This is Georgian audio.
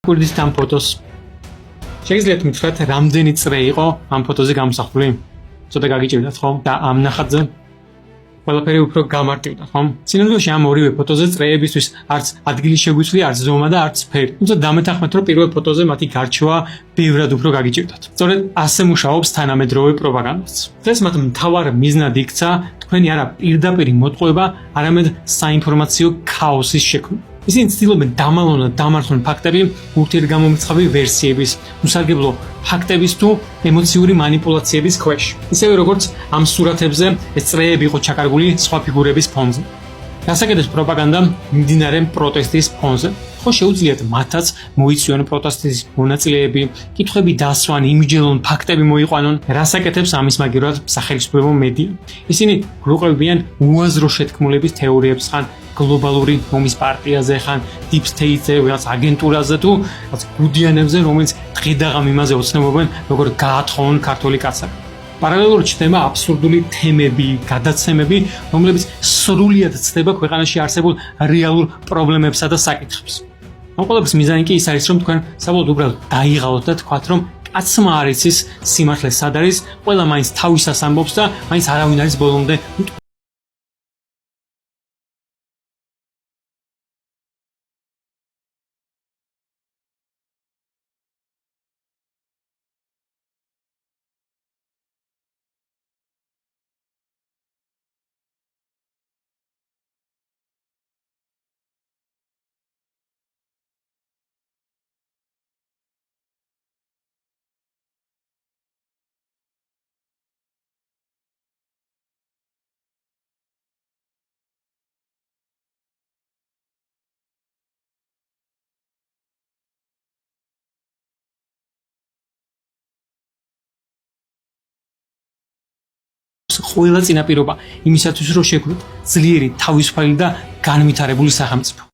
გაგვირდით ამ ფოტოს. შეგიძლიათ მითხრათ, რამდენი წრე იყო ამ ფოტოზე გამოსახული? ცოტა გაგიჭირდათ, ხო? და ამ ნახატზე ყველაფერი უფრო გამარტივდა, ხო? სინამდვილეში ამ ორივე ფოტოზე წრეებისთვის არც ადგილი შეგვიცვლია, არც ზომა და არც ფერი. თუმცა დამეთანხმეთ, რომ პირველ ფოტოზე მათი გარჩევა ბევრად უფრო გაგიჭირდათ. სწორედ ასე მუშაობს თანამედროვე პროპაგანდაც. დღეს მათ მთავარ მიზნად იქცა თქვენი არა პირდაპირი მოტყუება, არამედ საინფორმაციო ქაოსის შექმნა. ისინი ცდილობენ დამალონად დამარხონ ფაქტები ურთიერთგამომრიცხავი ვერსიების, უსარგებლო ფაქტების თუ ემოციური მანიპულაციების ქვეშ. ისევე როგორც ამ სურათებზე ეს წრეები იყო ჩაკარგული სხვა ფიგურების ფონზე. გასაკეთებს პროპაგანდა მიმდინარე პროტესტის ფონზე. ხო შეუძლიათ მათაც მოიცვიონ პროტესტის მონაწილეები, კითხვები დასვან, იმჯელონ, ფაქტები მოიყვანონ, რასაკეთებს ამის მაგივრად სახელმწიფო მედია. ისინი გვიყვებიან უაზრო შეთქმულების თეორიებს, ხან გლობალური ომის პარტიაზე, ხან deep state-ზე, რაღაც აგენტურაზე თუ რაღაც გუდიანებზე, რომელიც დღედაღამ იმაზე ოცნებობენ, როგორ გაათხოვნონ ქართული კაცები. პარალელურად ჩნდება აბსურდული თემები, გადაცემები, რომლებიც სრულად ცდება ქვეყანაში არსებულ რეალურ პრობლემებსა და საკითხებს. ამ ყველაფრის მიზანი კი ის არის, რომ თქვენ საბოლოოდ უბრალოდ დაიღალოთ და თქვათ, რომ კაცმა არ იცის სიმართლე სად არის, ყველა მაინც თავისას ამბობს და მაინც არავინ არის ბოლომდე ყველა წინაპირობა იმისათვის, რომ შეგვიყვეთ ძლიერი, თავისუფალი და განვითარებული სახელმწიფო.